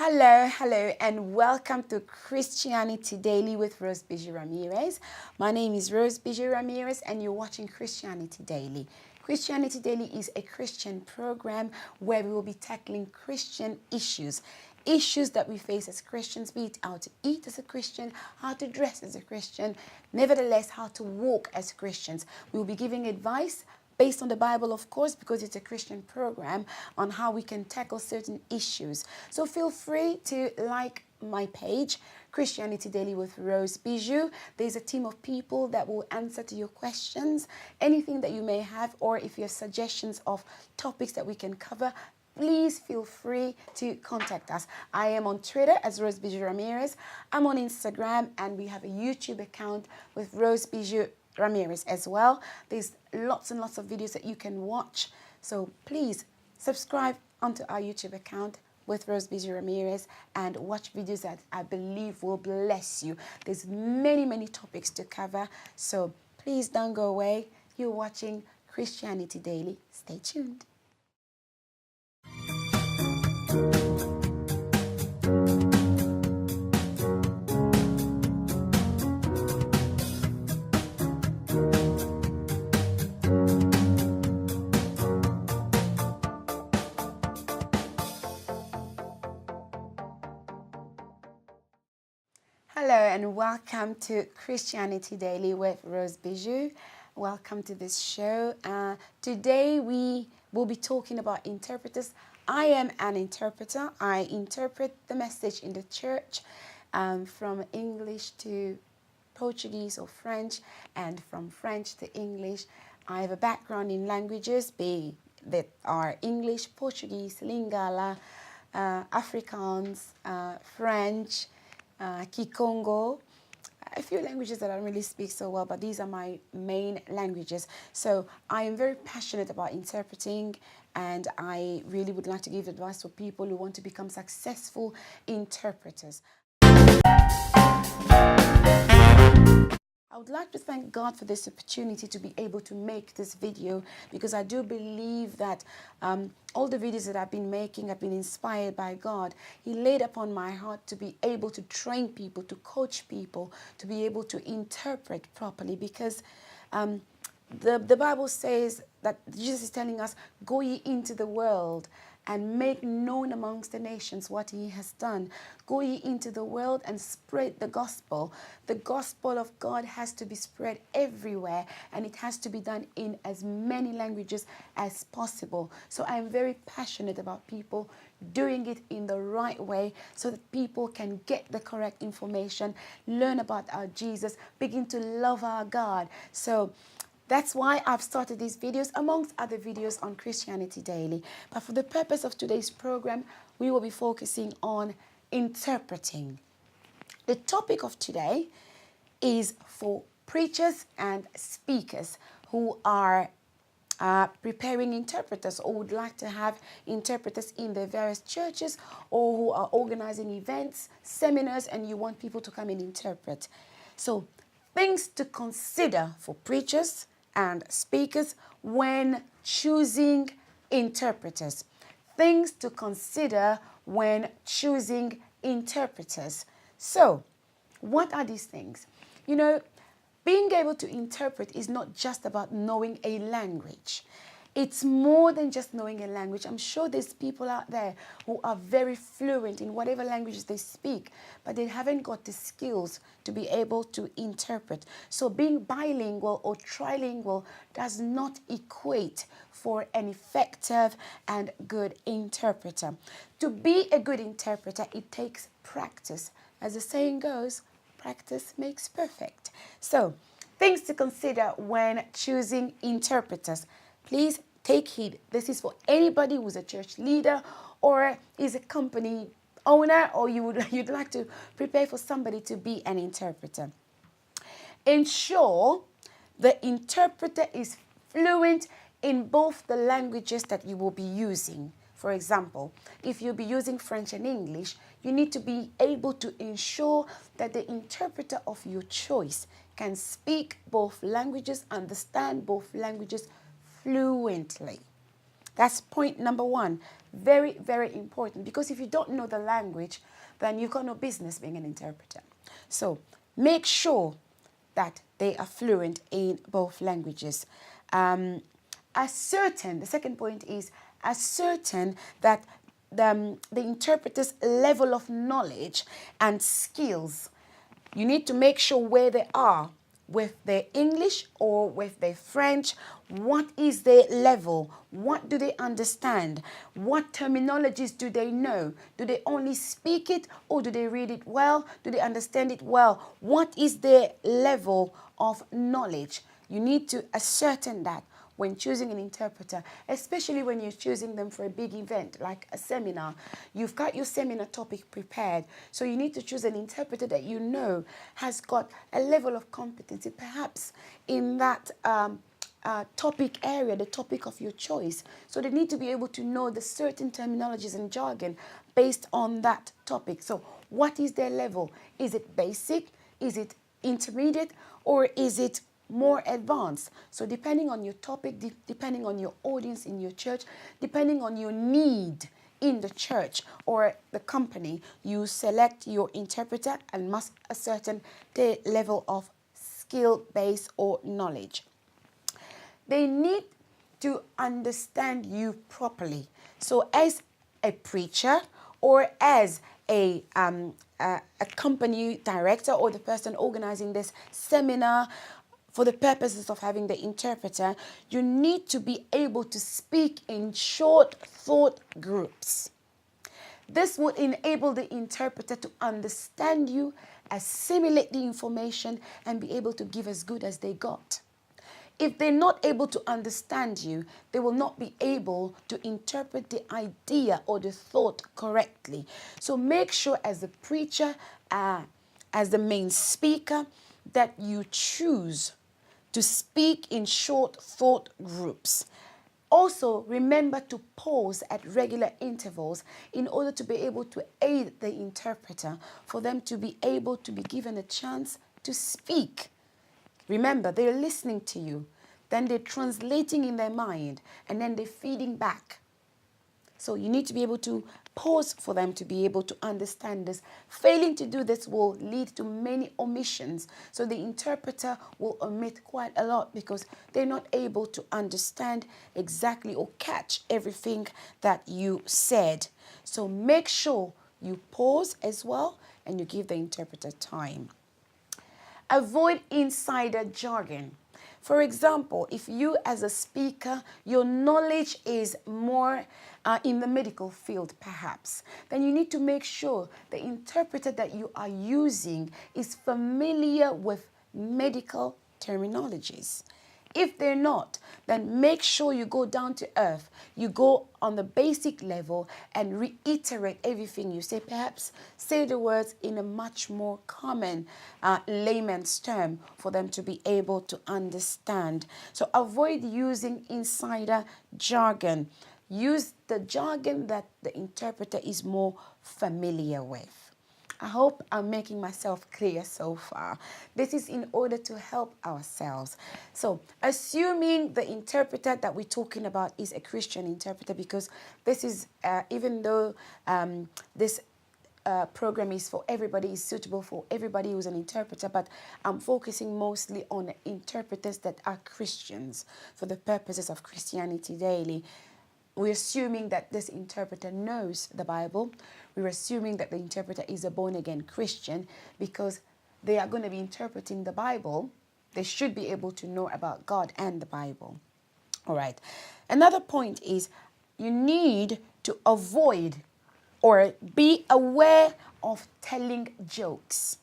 Hello, and welcome to Christianity Daily with Rose Bijou Ramirez. My name is Rose Bijou Ramirez, and you're watching Christianity Daily. Christianity Daily is a Christian program where we will be tackling Christian issues that we face as Christians, be it how to eat as a Christian, how to dress as a Christian, nevertheless, how to walk as Christians. We will be giving advice based on the Bible, of course, because it's a Christian program, on how we can tackle certain issues. So feel free to like my page, Christianity Daily with Rose Bijou. There's a team of people that will answer to your questions, anything that you may have, or if you have suggestions of topics that we can cover, please feel free to contact us. I am on Twitter as Rose Bijou Ramirez. I'm on Instagram, and we have a YouTube account with Rose Bijou Ramirez as well. There's lots and lots of videos that you can watch. So please subscribe onto our YouTube account with Rose Bijou Ramirez and watch videos that I believe will bless you. There's many topics to cover. So please don't go away. You're watching Christianity Daily. Stay tuned. Hello and welcome to Christianity Daily with Rose Bijou. Welcome to this show. Today we will be talking about interpreters. I am an interpreter. I interpret the message in the church from English to Portuguese or French, and from French to English. I have a background in languages that are English, Portuguese, Lingala, Afrikaans, French, Kikongo, a few languages that I don't really speak so well, but these are my main languages. So I am very passionate about interpreting, and I really would like to give advice for people who want to become successful interpreters. I would like to thank God for this opportunity to be able to make this video, because I do believe that all the videos that I've been making have been inspired by God. He laid upon my heart to be able to train people, to coach people, to be able to interpret properly, because the Bible says that Jesus is telling us, go ye into the world and make known amongst the nations what he has done. Go ye into the world and spread the gospel. The gospel of God has to be spread everywhere, and it has to be done in as many languages as possible. So I'm very passionate about people doing it in the right way, so that people can get the correct information, learn about our Jesus, begin to love our God. So that's why I've started these videos, amongst other videos on Christianity Daily. But for the purpose of today's program, we will be focusing on interpreting. The topic of today is for preachers and speakers who are preparing interpreters, or would like to have interpreters in their various churches, or who are organizing events, seminars, and you want people to come and interpret. So things to consider for preachers and speakers when choosing interpreters. Things to consider when choosing interpreters. So, what are these things? You know, being able to interpret is not just about knowing a language. It's more than just knowing a language. I'm sure there's people out there who are very fluent in whatever languages they speak, but they haven't got the skills to be able to interpret. So being bilingual or trilingual does not equate for an effective and good interpreter. To be a good interpreter, it takes practice. As the saying goes, practice makes perfect. So, things to consider when choosing interpreters. Please take heed. This is for anybody who's a church leader or is a company owner, or you'd like to prepare for somebody to be an interpreter. Ensure the interpreter is fluent in both the languages that you will be using. For example, if you'll be using French and English, you need to be able to ensure that the interpreter of your choice can speak both languages, understand both languages fluently. That's point number one. Very, very important, because if you don't know the language, then you've got no business being an interpreter. So make sure that they are fluent in both languages. The second point is ascertain that the interpreter's level of knowledge and skills. You need to make sure where they are with their English or with their French. What is their level? What do they understand? What terminologies do they know? Do they only speak it, or do they read it well? Do they understand it well? What is their level of knowledge? You need to ascertain that when choosing an interpreter, especially when you're choosing them for a big event like a seminar. You've got your seminar topic prepared, so you need to choose an interpreter that you know has got a level of competency, perhaps in that topic area, the topic of your choice. So they need to be able to know the certain terminologies and jargon based on that topic. So what is their level? Is it basic? Is it intermediate? Or is it more advanced? So depending on your topic, depending on your audience in your church, depending on your need in the church or the company, you select your interpreter and must ascertain their level of skill base or knowledge. They need to understand you properly. So as a preacher or as a company director or the person organizing this seminar, for the purposes of having the interpreter, you need to be able to speak in short thought groups. This would enable the interpreter to understand you, assimilate the information, and be able to give as good as they got. If they're not able to understand you, they will not be able to interpret the idea or the thought correctly. So make sure as the preacher, as the main speaker, that you choose to speak in short thought groups. Also, remember to pause at regular intervals in order to be able to aid the interpreter, for them to be able to be given a chance to speak. Remember, they're listening to you, then they're translating in their mind, and then they're feeding back. So you need to be able to pause for them to be able to understand this. Failing to do this will lead to many omissions. So the interpreter will omit quite a lot because they're not able to understand exactly or catch everything that you said. So make sure you pause as well and you give the interpreter time. Avoid insider jargon. For example, if you as a speaker, your knowledge is more in the medical field perhaps, then you need to make sure the interpreter that you are using is familiar with medical terminologies. If they're not, then make sure you go down to earth. You go on the basic level and reiterate everything you say. Perhaps say the words in a much more common layman's term for them to be able to understand. So avoid using insider jargon. Use the jargon that the interpreter is more familiar with. I hope I'm making myself clear so far. This is in order to help ourselves. So, assuming the interpreter that we're talking about is a Christian interpreter, because this is, even though this program is for everybody, is suitable for everybody who's an interpreter, but I'm focusing mostly on interpreters that are Christians for the purposes of Christianity Daily. We're assuming that this interpreter knows the Bible. We're assuming that the interpreter is a born-again Christian, because they are going to be interpreting the Bible. They should be able to know about God and the Bible. All right. Another point is you need to avoid or be aware of telling jokes.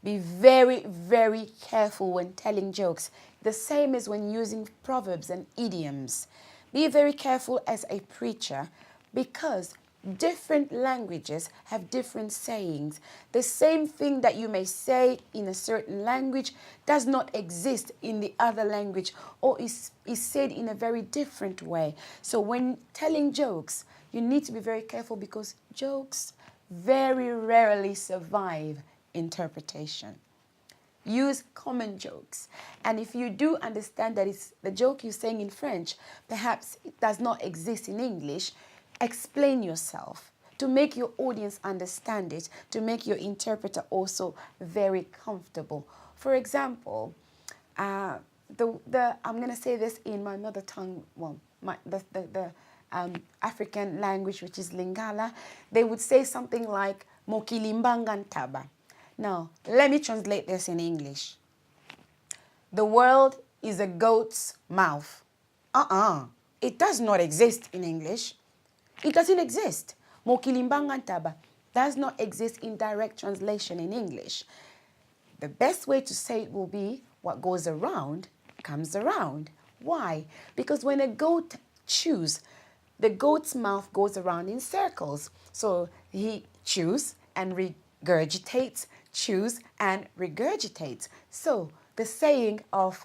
Be very, very careful when telling jokes. The same as when using proverbs and idioms. Be very careful as a preacher, because different languages have different sayings. The same thing that you may say in a certain language does not exist in the other language, or is said in a very different way. So when telling jokes, you need to be very careful, because jokes very rarely survive interpretation. Use common jokes. And if you do understand that it's the joke you're saying in French, perhaps it does not exist in English, explain yourself to make your audience understand it, to make your interpreter also very comfortable. For example, I'm going to say this in my mother tongue, well, the African language, which is Lingala. They would say something like, Mokilimbanga Ntaba. Now, let me translate this in English. The world is a goat's mouth. It does not exist in English. It doesn't exist. Mokilimbanga Ntaba does not exist in direct translation in English. The best way to say it will be, what goes around comes around. Why? Because when a goat chews, the goat's mouth goes around in circles. So he chews and regurgitates, chews and regurgitates. So the saying of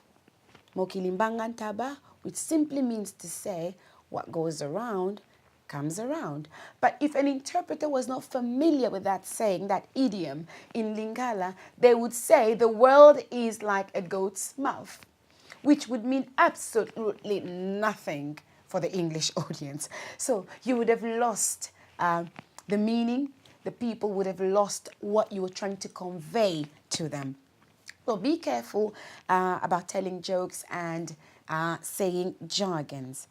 Mokilimbanga Ntaba, which simply means to say what goes around comes around. But if an interpreter was not familiar with that saying, that idiom in Lingala, they would say the world is like a goat's mouth, which would mean absolutely nothing for the English audience. So you would have lost the meaning. The people would have lost what you were trying to convey to them. So be careful about telling jokes and saying jargons.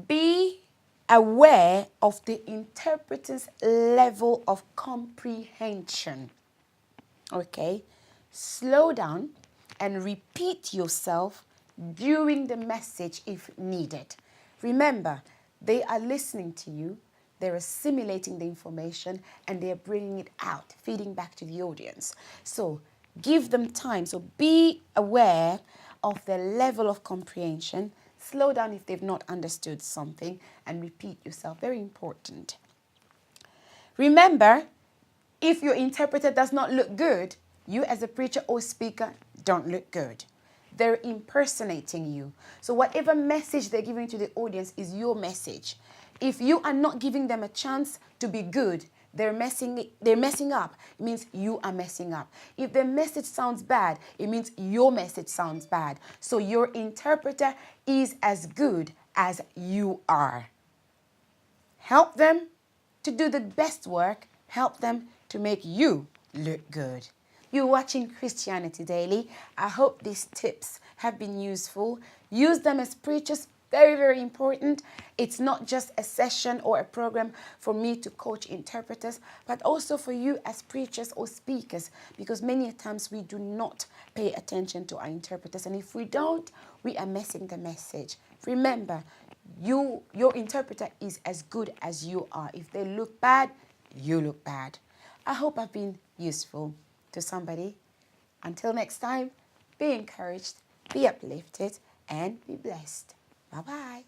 Be aware of the interpreter's level of comprehension. Okay? Slow down and repeat yourself during the message if needed. Remember, they are listening to you, they're assimilating the information, and they're bringing it out, feeding back to the audience. So give them time. So be aware of the level of comprehension. Slow down if they've not understood something, and repeat yourself. Very important. Remember, if your interpreter does not look good, you as a preacher or speaker don't look good. They're impersonating you. So whatever message they're giving to the audience is your message. If you are not giving them a chance to be good, they're messing up. It means you are messing up. If their message sounds bad, it means your message sounds bad. So your interpreter is as good as you are. Help them to do the best work. Help them to make you look good. You're watching Christianity Daily. I hope these tips have been useful. Use them as preachers. Very, very important. It's not just a session or a program for me to coach interpreters, but also for you as preachers or speakers, because many times we do not pay attention to our interpreters. And if we don't, we are missing the message. Remember, your interpreter is as good as you are. If they look bad, you look bad. I hope I've been useful to somebody. Until next time, be encouraged, be uplifted, and be blessed. Bye-bye.